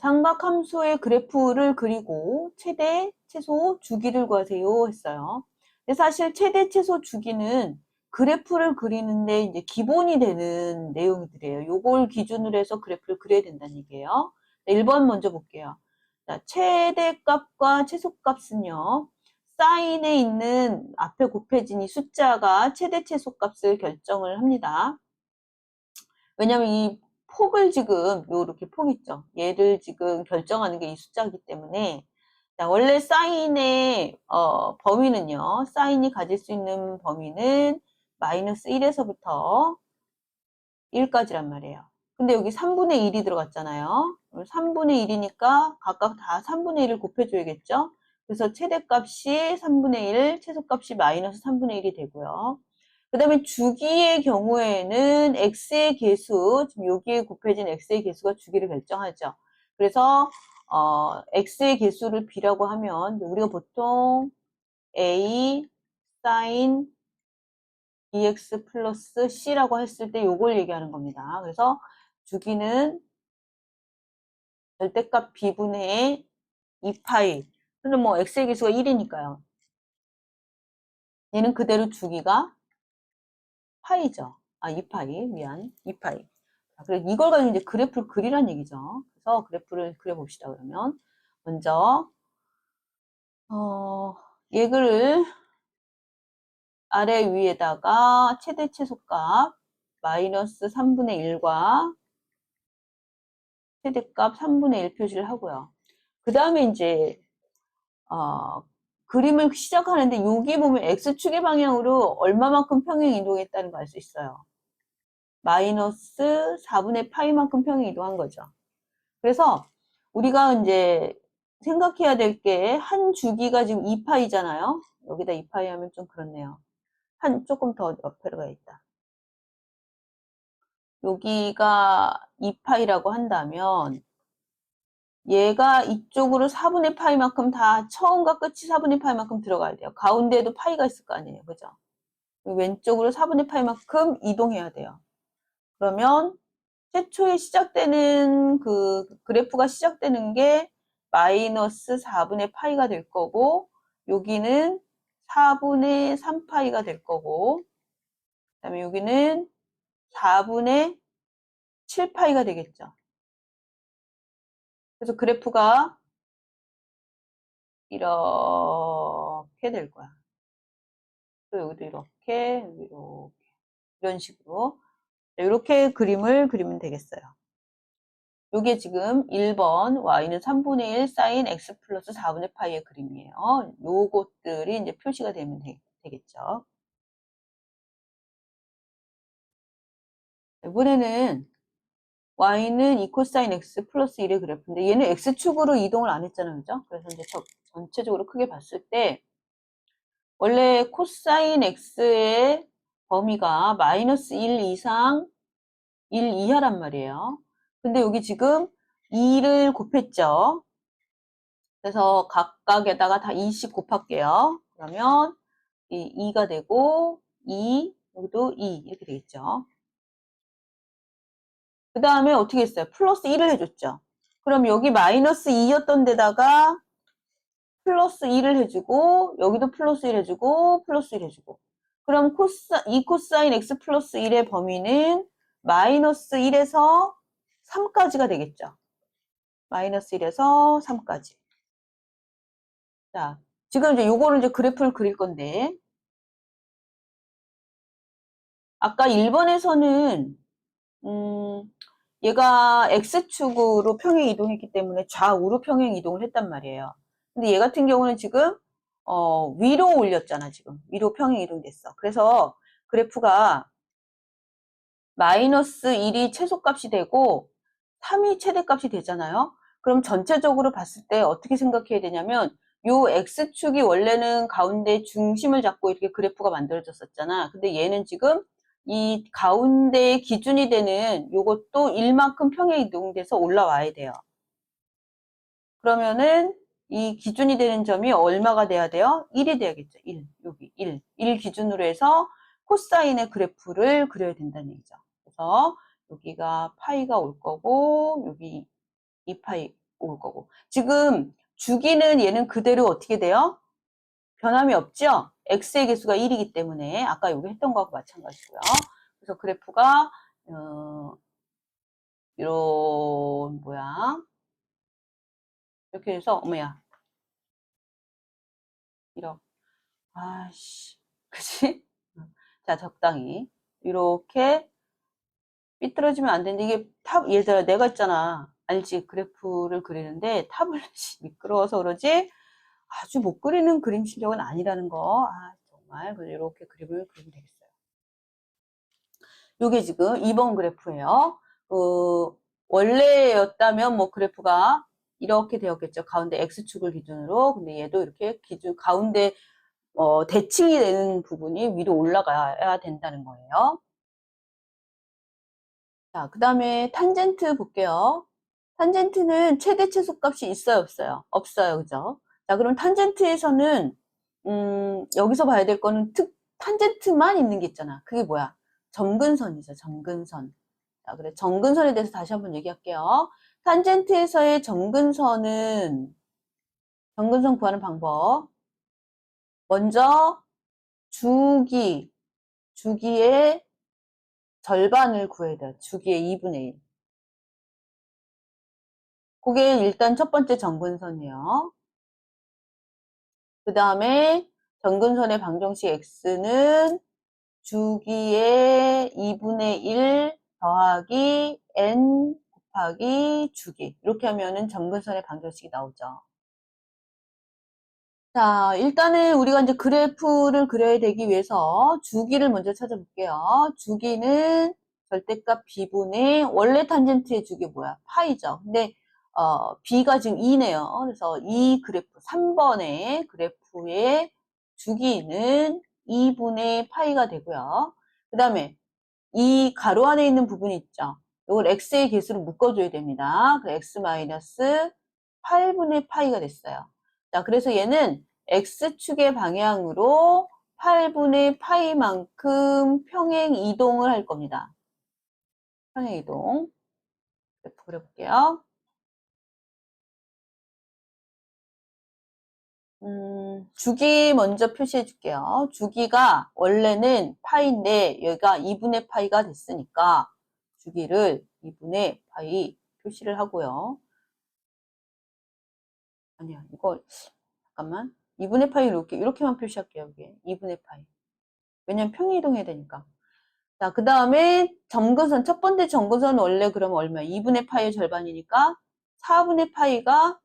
삼각함수의 그래프를 그리고 최대, 최소, 주기를 구하세요 했어요. 근데 사실 최대, 최소, 주기는 그래프를 그리는데 이제 기본이 되는 내용들이에요. 요걸 기준으로 해서 그래프를 그려야 된다는 얘기예요. 1번 먼저 볼게요. 자, 최대값과 최소값은요. 사인에 있는 앞에 곱해진 이 숫자가 최대, 최소값을 결정을 합니다. 왜냐면 이 폭을 지금 요렇게 폭 있죠. 얘를 지금 결정하는 게 이 숫자이기 때문에 자, 원래 사인의 범위는요. 사인이 가질 수 있는 범위는 마이너스 1에서부터 1까지란 말이에요. 근데 여기 3분의 1이 들어갔잖아요. 3분의 1이니까 각각 다 3분의 1을 곱해줘야겠죠. 그래서 최대값이 3분의 1, 최소값이 마이너스 3분의 1이 되고요. 그 다음에 주기의 경우에는 x의 개수, 지금 여기에 곱해진 x의 개수가 주기를 결정하죠. 그래서 x의 개수를 b라고 하면 우리가 보통 a sin bx 플러스 c라고 했을 때 요걸 얘기하는 겁니다. 그래서 주기는 절대값 b분의 2파이. 근데 뭐 x의 개수가 1이니까요. 얘는 그대로 주기가 파이죠. 아, 2파이. 미안. 2파이. 그래 이걸 가지고 이제 그래프를 그리란 얘기죠. 그래서 그래프를 그려봅시다. 그러면 먼저 얘를 아래 위에다가 최대 최소값 마이너스 3분의 1과 최대값 3분의 1 표시를 하고요. 그 다음에 이제 그림을 시작하는데 여기 보면 x축의 방향으로 얼마만큼 평행 이동했다는 걸 알 수 있어요. 마이너스 4분의 파이만큼 평행 이동한 거죠. 그래서 우리가 이제 생각해야 될 게 한 주기가 지금 2파이잖아요. 여기다 2파이 하면 좀 그렇네요. 조금 더 옆으로 가야겠다. 여기가 2파이라고 한다면 얘가 이쪽으로 4분의 파이만큼 다 처음과 끝이 4분의 파이만큼 들어가야 돼요. 가운데에도 파이가 있을 거 아니에요. 그죠? 왼쪽으로 4분의 파이만큼 이동해야 돼요. 그러면 최초에 시작되는 그 그래프가 시작되는 게 마이너스 4분의 파이가 될 거고 여기는 4분의 3파이가 될 거고 그 다음에 여기는 4분의 7파이가 되겠죠. 그래서 그래프가 이렇게 될 거야. 또 여기도 이렇게 이런 식으로 이렇게 그림을 그리면 되겠어요. 요게 지금 1번 y는 3분의 1 sin x 플러스 4분의 파이의 그림이에요. 요것들이 이제 표시가 되면 되겠죠. 이번에는 y는 2 코사인 x 플러스 1의 그래프인데 얘는 x축으로 이동을 안 했잖아요. 그죠? 그래서 이제 전체적으로 크게 봤을 때 원래 코사인 x의 범위가 마이너스 1 이상 1 이하란 말이에요. 근데 여기 지금 2를 곱했죠. 그래서 각각에다가 다 2씩 곱할게요. 그러면 이 2가 되고 2, 여기도 2 이렇게 되겠죠. 그 다음에 어떻게 했어요? 플러스 1을 해줬죠. 그럼 여기 마이너스 2였던 데다가 플러스 1을 해주고 여기도 플러스 1 해주고 플러스 1 해주고 그럼 2 코사인 x 플러스 1의 범위는 마이너스 1에서 3까지가 되겠죠. 마이너스 1에서 3까지. 자, 지금 이제 요거를 이제 그래프를 그릴 건데 아까 1번에서는 얘가 x축으로 평행 이동했기 때문에 좌우로 평행 이동을 했단 말이에요. 근데 얘 같은 경우는 지금 위로 올렸잖아. 지금 위로 평행 이동됐어. 그래서 그래프가 마이너스 1이 최소값이 되고 3이 최대값이 되잖아요. 그럼 전체적으로 봤을 때 어떻게 생각해야 되냐면 요 x축이 원래는 가운데 중심을 잡고 이렇게 그래프가 만들어졌었잖아. 근데 얘는 지금 이 가운데 기준이 되는 요것도 1만큼 평행 이동돼서 올라와야 돼요. 그러면은 이 기준이 되는 점이 얼마가 돼야 돼요? 1이 돼야겠죠. 1. 여기 1. 1 기준으로 해서 코사인의 그래프를 그려야 된다는 얘기죠. 그래서 여기가 파이가 올 거고 여기 2파이 올 거고. 지금 주기는 얘는 그대로 어떻게 돼요? 변함이 없죠? x의 개수가 1이기 때문에 아까 여기 했던 거하고 마찬가지고요. 그래서 그래프가 이런 모양 이렇게 해서 어머야 이렇게 아씨 그치? 자 적당히 이렇게 삐뚤어지면 안 되는데 이게 얘들아 내가 있잖아 알지? 그래프를 그리는데 타블렛이 미끄러워서 그러지 아주 못 그리는 그림 실력은 아니라는 거. 아, 정말 이렇게 그림을 그리면 되겠어요. 요게 지금 2번 그래프예요. 원래였다면 뭐 그래프가 이렇게 되었겠죠. 가운데 X축을 기준으로. 근데 얘도 이렇게 기준 가운데 대칭이 되는 부분이 위로 올라가야 된다는 거예요. 자, 그 다음에 탄젠트 볼게요. 탄젠트는 최대 최소값이 있어요, 없어요? 없어요, 그죠? 자, 그럼 탄젠트에서는 여기서 봐야 될 거는 탄젠트만 있는 게 있잖아. 그게 뭐야? 점근선이죠, 점근선. 자, 그래. 점근선에 대해서 다시 한번 얘기할게요. 탄젠트에서의 점근선 구하는 방법. 먼저, 주기의 절반을 구해야 돼요. 주기의 2분의 1. 그게 일단 첫 번째 점근선이에요. 그 다음에 점근선의 방정식 x는 주기의 2분의 1 더하기 n 곱하기 주기. 이렇게 하면은 점근선의 방정식이 나오죠. 자, 일단은 우리가 이제 그래프를 그려야 되기 위해서 주기를 먼저 찾아볼게요. 주기는 절대값 b분의 원래 탄젠트의 주기 뭐야? 파이죠. 근데 b가 지금 2네요. 그래서 이 그래프 3번의 그래프의 주기는 2분의 파이가 되고요. 그 다음에 이 가로 안에 있는 부분이 있죠. 이걸 x의 개수로 묶어줘야 됩니다. 그 x 마이너스 8분의 파이가 됐어요. 자, 그래서 얘는 x축의 방향으로 8분의 파이만큼 평행 이동을 할 겁니다. 평행 이동. 그래프 그려볼게요. 주기 먼저 표시해 줄게요. 주기가 원래는 파이인데 여기가 2분의 파이가 됐으니까 주기를 2분의 파이 표시를 하고요. 아니야, 이거 잠깐만. 2분의 파이 이렇게만 표시할게요. 여기 2분의 파이. 왜냐면 평행이동해야 되니까. 자, 그 다음에 점근선, 첫 번째 점근선은 원래 그러면 얼마야? 2분의 파이의 절반이니까 4분의 파이가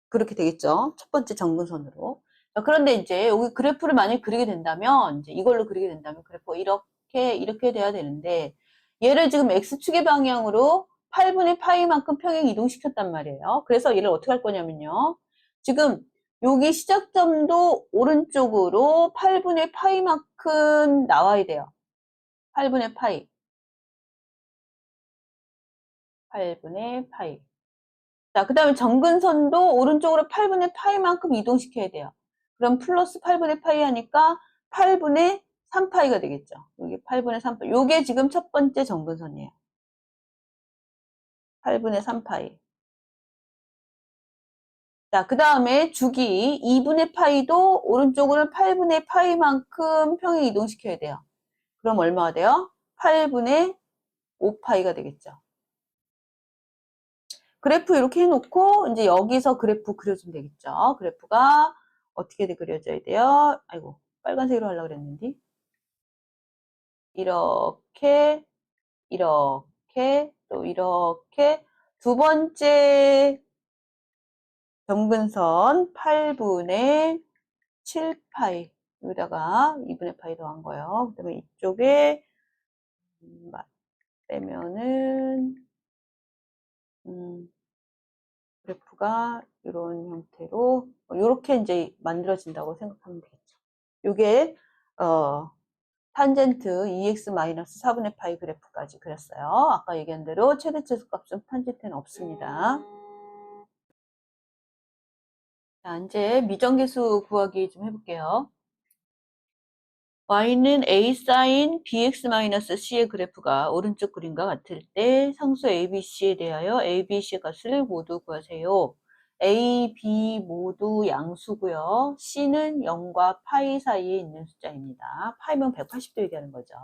그렇게 되겠죠. 첫 번째 점근선으로. 자, 그런데 이제 여기 그래프를 만약에 그리게 된다면 이제 이걸로 그리게 된다면 그래프가 이렇게 돼야 되는데 얘를 지금 x축의 방향으로 8분의 파이만큼 평행 이동시켰단 말이에요. 그래서 얘를 어떻게 할 거냐면요. 지금 여기 시작점도 오른쪽으로 8분의 파이만큼 나와야 돼요. 8분의 파이. 8분의 파이. 자, 그 다음에 점근선도 오른쪽으로 8분의 파이만큼 이동시켜야 돼요. 그럼 플러스 8분의 파이 하니까 8분의 3파이가 되겠죠. 여기 8분의 3파이. 요게 지금 첫 번째 점근선이에요. 8분의 3파이. 자, 그 다음에 주기 2분의 파이도 오른쪽으로 8분의 파이만큼 평행 이동시켜야 돼요. 그럼 얼마가 돼요? 8분의 5파이가 되겠죠. 그래프 이렇게 해놓고 이제 여기서 그래프 그려주면 되겠죠. 그래프가 어떻게 그려져야 돼요? 아이고 빨간색으로 하려고 그랬는데 이렇게 이렇게 또 이렇게 두 번째 점근선 8분의 7파이 여기다가 2분의 파이 더한 거예요. 그 다음에 이쪽에 빼면은 그래프가 이런 형태로 이렇게 이제 만들어진다고 생각하면 되겠죠. 이게 탄젠트 2x-4분의 파이 그래프까지 그렸어요. 아까 얘기한 대로 최대 최소값은 탄젠트는 없습니다. 자, 이제 미정계수 구하기 좀 해볼게요. y는 a sin bx-c의 그래프가 오른쪽 그림과 같을 때 상수 abc에 대하여 abc의 값을 모두 구하세요. a, b 모두 양수고요. c는 0과 파이 사이에 있는 숫자입니다. 파이면 180도 얘기하는 거죠.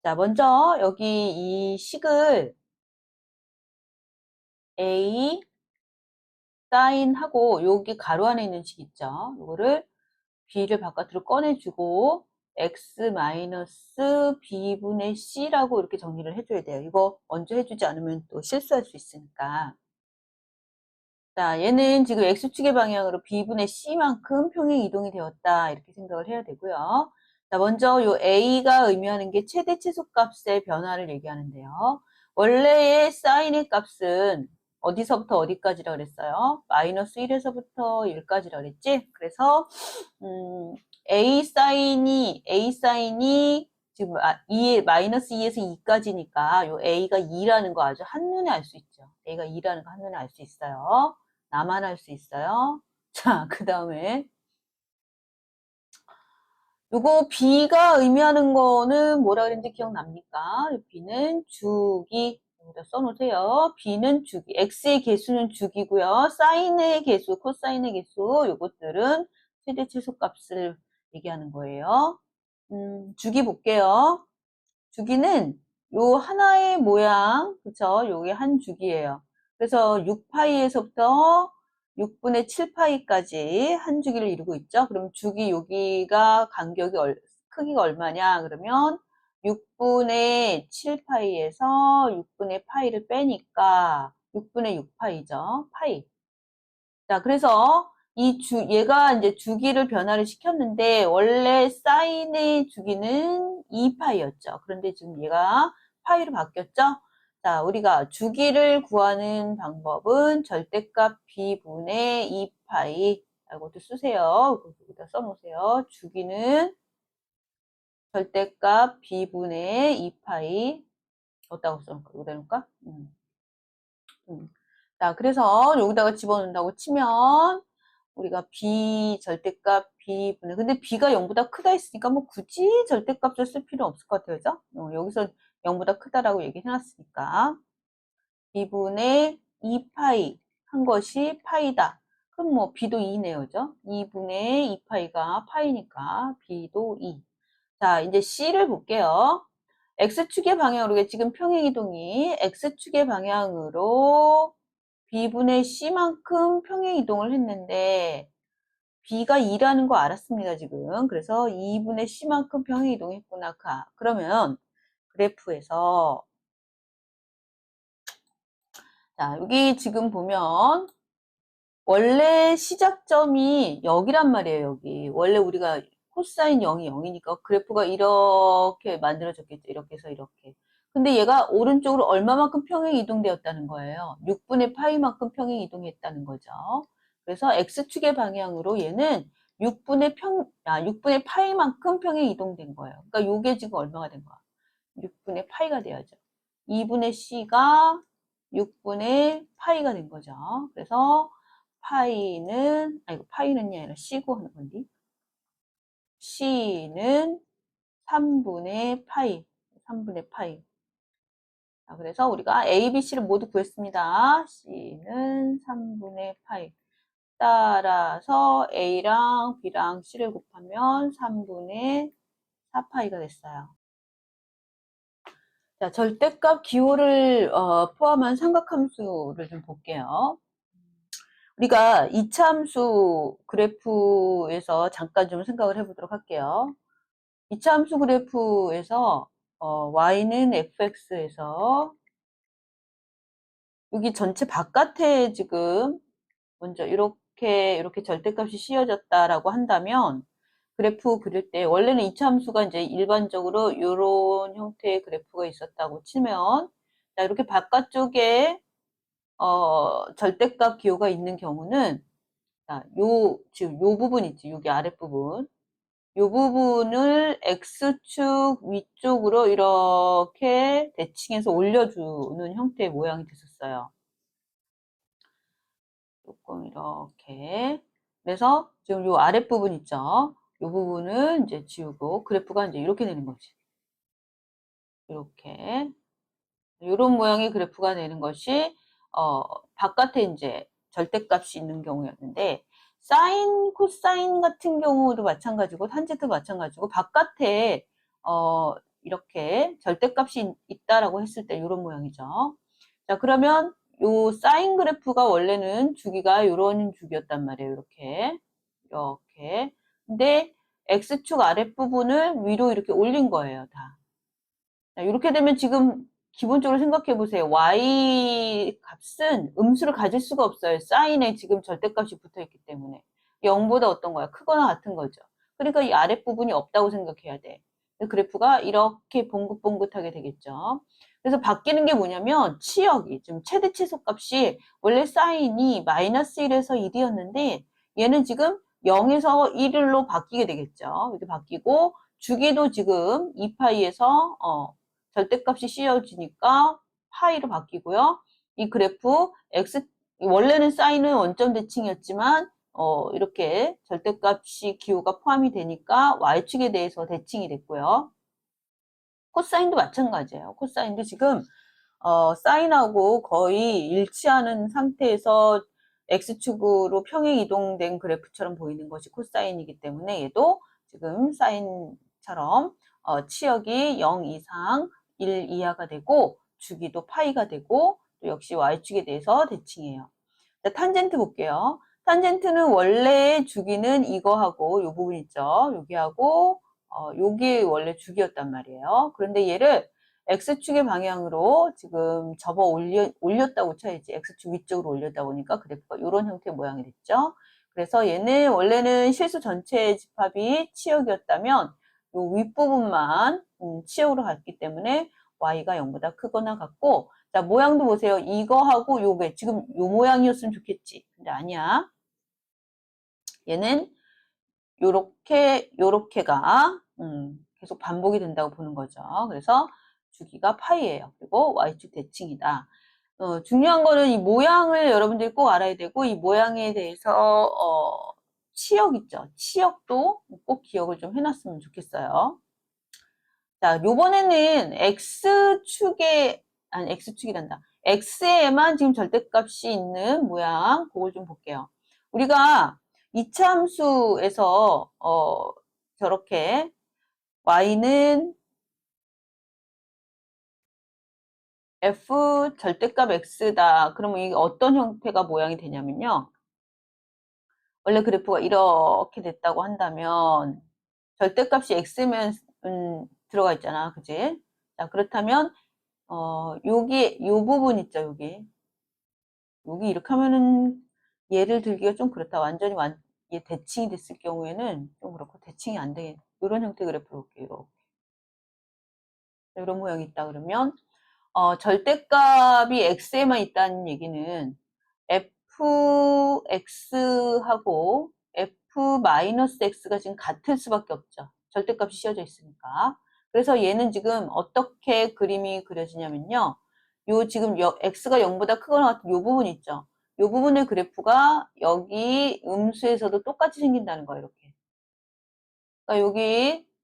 자, 먼저 여기 이 식을 a 사인하고 여기 가로 안에 있는 식 있죠. 이거를 b를 바깥으로 꺼내주고 x 마이너스 b분의 c라고 이렇게 정리를 해줘야 돼요. 이거 먼저 해주지 않으면 또 실수할 수 있으니까. 자, 얘는 지금 x축의 방향으로 b분의 c만큼 평행 이동이 되었다. 이렇게 생각을 해야 되고요. 자, 먼저 요 a가 의미하는 게 최대 최소값의 변화를 얘기하는데요. 원래의 사인의 값은 어디서부터 어디까지라 그랬어요? 마이너스 1에서부터 1까지라 그랬지? 그래서 A 사인이 지금 2, 마이너스 2에서 2까지니까 요 A가 2라는 거 아주 한눈에 알 수 있죠. A가 2라는 거 한눈에 알 수 있어요. 나만 알 수 있어요. 자, 그 다음에 요거 B가 의미하는 거는 뭐라 그랬는지 기억납니까? B는 주기. 여기다 써놓으세요. B는 주기. X의 개수는 주기고요. 사인의 개수, 코사인의 개수, 요것들은 최대 최소값을 얘기하는 거예요. 주기 볼게요. 주기는 요 하나의 모양, 그쵸? 요게 한 주기예요. 그래서 6파이에서부터 6분의 7파이까지 한 주기를 이루고 있죠. 그럼 주기 여기가 간격이 크기가 얼마냐? 그러면 6분의 7파이에서 6분의 파이를 빼니까 6분의 6파이죠. 파이. 자, 그래서 얘가 이제 주기를 변화를 시켰는데, 원래 사인의 주기는 2파이였죠. 그런데 지금 얘가 파이로 바뀌었죠? 자, 우리가 주기를 구하는 방법은 절대값 b분의 2파이. 라고도 쓰세요. 여기다 써놓으세요. 주기는 절대값 b분의 2파이. 어디다가 써놓을까? 여기다 놓을까? 자, 그래서 여기다가 집어넣는다고 치면, 우리가 b 절대값 b분의 근데 b가 0보다 크다 했으니까 뭐 굳이 절대값을 쓸 필요 없을 것 같아요. 그죠? 여기서 0보다 크다라고 얘기해놨으니까 b분의 2파이 한 것이 파이다. 그럼 뭐 b도 2네요. 그죠? 2분의 2파이가 파이니까 b도 2. 자, 이제 c를 볼게요. x축의 방향으로 지금 평행이동이 x축의 방향으로 b분의 c만큼 평행이동을 했는데 b가 2라는 거 알았습니다, 지금. 그래서 2분의 c만큼 평행 이동했구나. 그러면 그래프에서 자, 여기 지금 보면 원래 시작점이 여기란 말이에요, 여기. 원래 우리가 코사인 0이 0이니까 그래프가 이렇게 만들어졌겠죠. 이렇게 해서 이렇게. 근데 얘가 오른쪽으로 얼마만큼 평행 이동되었다는 거예요. 6분의 파이만큼 평행 이동했다는 거죠. 그래서 x축의 방향으로 얘는 6분의 파이만큼 평행 이동된 거예요. 그러니까 요게 지금 얼마가 된 거야? 6분의 파이가 돼야죠. 2분의 c가 6분의 파이가 된 거죠. 그래서 파이는이 아니라 c고 하는 건데. c는 3분의 파이. 3분의 파이. 자, 그래서 우리가 A, B, C를 모두 구했습니다. C는 3분의 파이. 따라서 A랑 B랑 C를 곱하면 3분의 4파이가 됐어요. 자, 절대값 기호를 포함한 삼각함수를 좀 볼게요. 우리가 이차함수 그래프에서 잠깐 좀 생각을 해보도록 할게요. 이차함수 그래프에서 y는 fx에서 여기 전체 바깥에 지금 먼저 이렇게 절대값이 씌워졌다라고 한다면 그래프 그릴 때 원래는 이차함수가 이제 일반적으로 이런 형태의 그래프가 있었다고 치면 자, 이렇게 바깥쪽에 절대값 기호가 있는 경우는 자, 지금 요 부분 있지, 여기 아랫부분. 요 부분을 X축 위쪽으로 이렇게 대칭해서 올려주는 형태의 모양이 됐었어요. 조금 이렇게. 그래서 지금 요 아랫부분 있죠. 이 부분은 이제 지우고 그래프가 이제 이렇게 되는 거지. 이렇게. 이런 모양의 그래프가 되는 것이 바깥에 이제 절대값이 있는 경우였는데 사인, 코사인 같은 경우도 마찬가지고 탄젠트 마찬가지고 바깥에 이렇게 절대값이 있다라고 했을 때 이런 모양이죠. 자, 그러면 요 사인 그래프가 원래는 주기가 이런 주기였단 말이에요. 이렇게. 근데 x축 아랫부분을 위로 이렇게 올린 거예요, 다. 자, 이렇게 되면 지금 기본적으로 생각해 보세요. y 값은 음수를 가질 수가 없어요. 사인에 지금 절대값이 붙어 있기 때문에. 0보다 어떤 거야? 크거나 같은 거죠. 그러니까 이 아랫부분이 없다고 생각해야 돼. 그래프가 이렇게 봉긋봉긋하게 되겠죠. 그래서 바뀌는 게 뭐냐면 치역이 지금 최대 최소값이 원래 사인이 마이너스 1에서 1이었는데 얘는 지금 0에서 1로 바뀌게 되겠죠. 이렇게 바뀌고 주기도 지금 2파이에서 절대값이 씌워지니까 파이로 바뀌고요. 이 그래프 x 원래는 사인은 원점 대칭이었지만 이렇게 절대값이 기호가 포함이 되니까 y축에 대해서 대칭이 됐고요. 코사인도 마찬가지예요. 코사인도 지금 사인하고 거의 일치하는 상태에서 x축으로 평행 이동된 그래프처럼 보이는 것이 코사인이기 때문에 얘도 지금 사인처럼 치역이 0 이상 1 이하가 되고 주기도 파이가 되고 또 역시 y축에 대해서 대칭해요. 자, 탄젠트 볼게요. 탄젠트는 원래 주기는 이거하고 요 부분 있죠. 여기하고 요게 원래 주기였단 말이에요. 그런데 얘를 x축의 방향으로 지금 올렸다고 쳐야지. x축 위쪽으로 올렸다 보니까 그래프가 이런 형태의 모양이 됐죠. 그래서 얘는 원래는 실수 전체 집합이 치역이었다면 요 윗부분만 치역으로 갔기 때문에 y가 0보다 크거나 같고 자, 모양도 보세요. 이거하고 요게 지금 요 모양이었으면 좋겠지. 근데 아니야. 얘는 요렇게가 계속 반복이 된다고 보는 거죠. 그래서 주기가 파이예요. 그리고 y축 대칭이다. 중요한 거는 이 모양을 여러분들이 꼭 알아야 되고 이 모양에 대해서 치역 있죠. 치역도 꼭 기억을 좀 해놨으면 좋겠어요. 자, 요번에는 x축이란다. x에만 지금 절대값이 있는 모양, 그걸 좀 볼게요. 우리가 이차함수에서, 저렇게, y는 f 절대값 x다. 그러면 이게 어떤 형태가 모양이 되냐면요. 원래 그래프가 이렇게 됐다고 한다면, 절대값이 x면, 들어가 있잖아. 그지? 자, 그렇다면, 요 부분 있죠, 여기 이렇게 하면은 예를 들기가 좀 그렇다. 완전히 대칭이 됐을 경우에는 좀 그렇고, 대칭이 안 되게, 이런 형태 그래프 볼게요. 이런 모양이 있다 그러면, 절대값이 x에만 있다는 얘기는 fx하고 f-x가 지금 같을 수밖에 없죠. 절대값이 씌워져 있으니까. 그래서 얘는 지금 어떻게 그림이 그려지냐면요. 요 지금 x가 0보다 크거나 같은 요 부분 있죠. 요 부분의 그래프가 여기 음수에서도 똑같이 생긴다는 거예요. 이렇게. 그러니까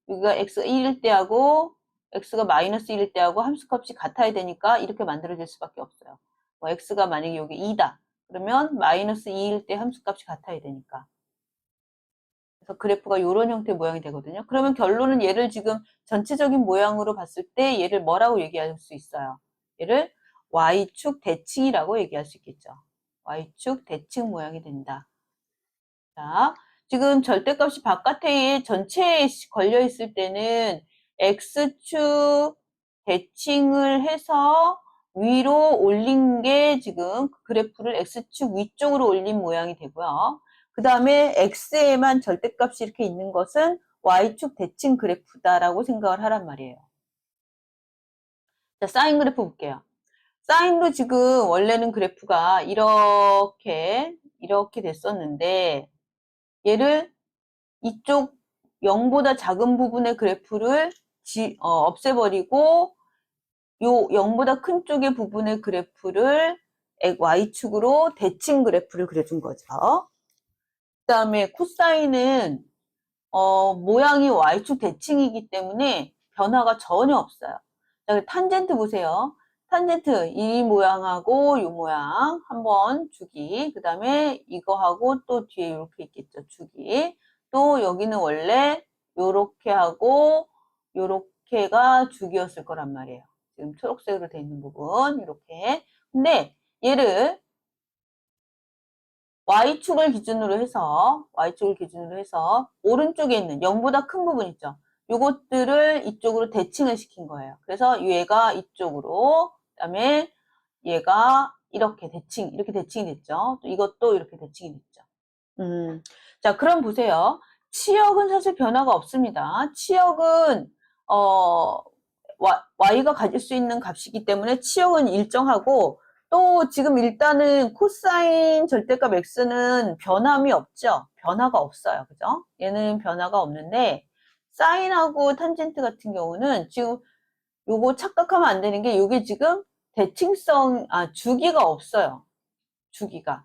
여기가 x가 1일 때하고 x가 마이너스 1일 때하고 함수값이 같아야 되니까 이렇게 만들어질 수밖에 없어요. 뭐 x가 만약에 여기 2다. 그러면 마이너스 2일 때 함수값이 같아야 되니까. 그래서 그래프가 이런 형태의 모양이 되거든요. 그러면 결론은 얘를 지금 전체적인 모양으로 봤을 때 얘를 뭐라고 얘기할 수 있어요? 얘를 y축 대칭이라고 얘기할 수 있겠죠. y축 대칭 모양이 된다. 자, 지금 절대값이 바깥에 전체에 걸려 있을 때는 x축 대칭을 해서 위로 올린 게 지금 그래프를 x축 위쪽으로 올린 모양이 되고요. 그 다음에 x에만 절대값이 이렇게 있는 것은 y축 대칭 그래프다라고 생각을 하란 말이에요. 자, 사인 그래프 볼게요. 사인도 지금 원래는 그래프가 이렇게 됐었는데 얘를 이쪽 0보다 작은 부분의 그래프를 없애버리고 요 0보다 큰 쪽의 부분의 그래프를 y축으로 대칭 그래프를 그려준 거죠. 그 다음에 코사인은 모양이 y축 대칭이기 때문에 변화가 전혀 없어요. 자, 탄젠트 보세요. 탄젠트 이 모양하고 이 모양 한번 주기, 그 다음에 이거하고 또 뒤에 이렇게 있겠죠, 주기. 또 여기는 원래 요렇게 하고 요렇게가 주기였을 거란 말이에요. 지금 초록색으로 되어 있는 부분 이렇게. 근데 얘를 Y축을 기준으로 해서 오른쪽에 있는 0보다 큰 부분 있죠. 요것들을 이쪽으로 대칭을 시킨 거예요. 그래서 얘가 이쪽으로, 그다음에 얘가 이렇게 대칭이 됐죠. 또 이것도 이렇게 대칭이 됐죠. 자, 그럼 보세요. 치역은 사실 변화가 없습니다. 치역은 Y가 가질 수 있는 값이기 때문에 치역은 일정하고, 또 지금 일단은 코사인 절대값 x는 변함이 없죠. 변화가 없어요. 그죠? 얘는 변화가 없는데 사인하고 탄젠트 같은 경우는 지금 요거 착각하면 안 되는 게, 요게 지금 주기가 없어요. 주기가.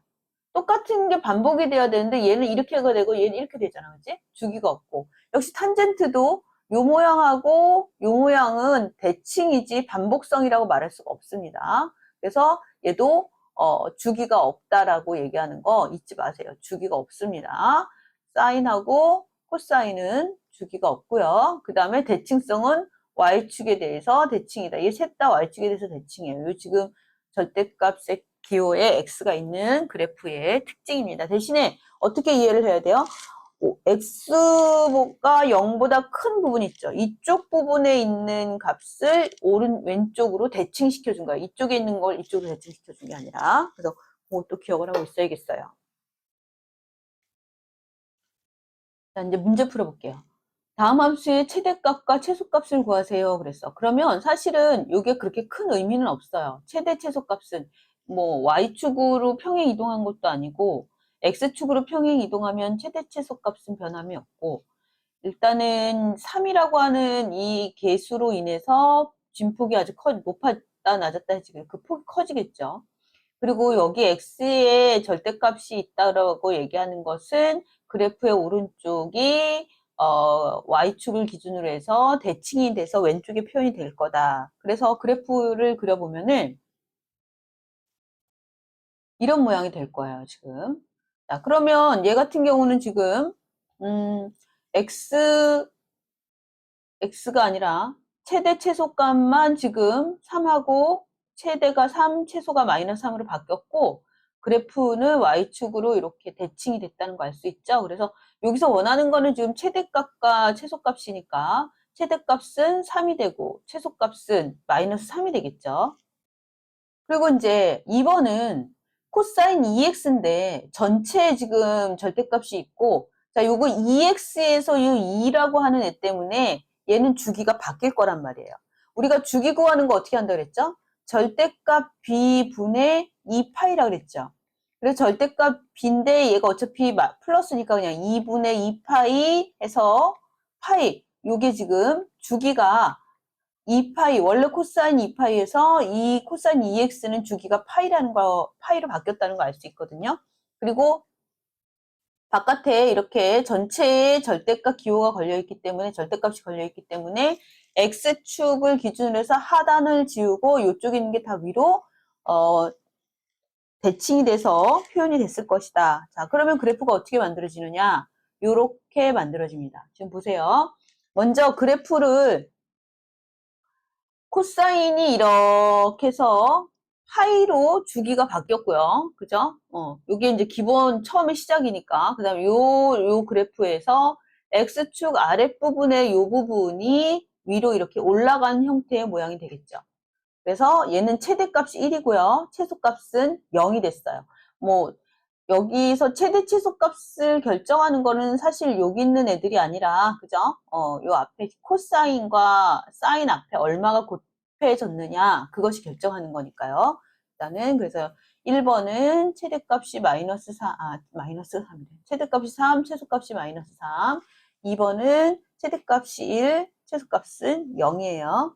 똑같은 게 반복이 돼야 되는데 얘는 이렇게가 되고 얘는 이렇게 되잖아. 그치? 주기가 없고. 역시 탄젠트도 요 모양하고 요 모양은 대칭이지 반복성이라고 말할 수가 없습니다. 그래서 얘도 주기가 없다라고 얘기하는 거 잊지 마세요. 주기가 없습니다. 사인하고 코사인은 주기가 없고요. 그 다음에 대칭성은 y축에 대해서 대칭이다. 얘 셋 다 y축에 대해서 대칭이에요. 요 지금 절대값의 기호에 x가 있는 그래프의 특징입니다. 대신에 어떻게 이해를 해야 돼요? x가 0보다 큰 부분 있죠. 이쪽 부분에 있는 값을 왼쪽으로 대칭시켜 준 거예요. 이쪽에 있는 걸 이쪽으로 대칭시켜 준 게 아니라. 그래서 그것도 기억을 하고 있어야겠어요. 자, 이제 문제 풀어볼게요. 다음 함수의 최대값과 최소값을 구하세요. 그랬어. 그러면 사실은 이게 그렇게 큰 의미는 없어요. 최대 최소값은 뭐 y축으로 평행 이동한 것도 아니고 x축으로 평행 이동하면 최대 최소값은 변함이 없고, 일단은 3이라고 하는 이 개수로 인해서 진폭이 아주 높았다 낮았다 지금 그 폭이 커지겠죠. 그리고 여기 x의 절대값이 있다고 얘기하는 것은 그래프의 오른쪽이 y축을 기준으로 해서 대칭이 돼서 왼쪽에 표현이 될 거다. 그래서 그래프를 그려보면은 이런 모양이 될 거예요, 지금. 자, 그러면 얘 같은 경우는 지금 x가 아니라 최대 최소값만 지금 3하고 최대가 3, 최소가 마이너스 3으로 바뀌었고, 그래프는 y축으로 이렇게 대칭이 됐다는 거 알 수 있죠? 그래서 여기서 원하는 거는 지금 최대값과 최소값이니까 최대값은 3이 되고 최소값은 마이너스 3이 되겠죠? 그리고 이제 2번은 코사인 2x인데 전체 지금 절대값이 있고, 자, 요거 2x에서 이 2라고 하는 애 때문에 얘는 주기가 바뀔 거란 말이에요. 우리가 주기 구하는 거 어떻게 한다 그랬죠? 절대값 b분의 2파이라 그랬죠. 그래서 절대값 b인데 얘가 어차피 플러스니까 그냥 2분의 2파이 해서 파이, 요게 지금 주기가 2파이, 원래 코사인 2파이에서 이 코사인 2x는 주기가 파이로 바뀌었다는 거 알 수 있거든요. 그리고 바깥에 이렇게 전체에 절대값 기호가 걸려있기 때문에, 절대값이 걸려있기 때문에 x축을 기준으로 해서 하단을 지우고 이쪽에 있는 게 다 위로 대칭이 돼서 표현이 됐을 것이다. 자, 그러면 그래프가 어떻게 만들어지느냐? 이렇게 만들어집니다. 지금 보세요. 먼저 그래프를 코사인이 이렇게 해서 파이로 주기가 바뀌었고요. 그죠? 요게 이제 기본 처음에 시작이니까. 그 다음에 요 그래프에서 X축 아랫부분의 요 부분이 위로 이렇게 올라간 형태의 모양이 되겠죠. 그래서 얘는 최대값이 1이고요. 최소값은 0이 됐어요. 뭐, 여기서 최대 최소값을 결정하는 거는 사실 여기 있는 애들이 아니라, 그죠? 요 앞에 코사인과 사인 앞에 얼마가 곱해졌느냐, 그것이 결정하는 거니까요. 일단은, 그래서 1번은 최대값이 마이너스 3. 최대값이 3, 최소값이 마이너스 3. 2번은 최대값이 1, 최소값은 0이에요.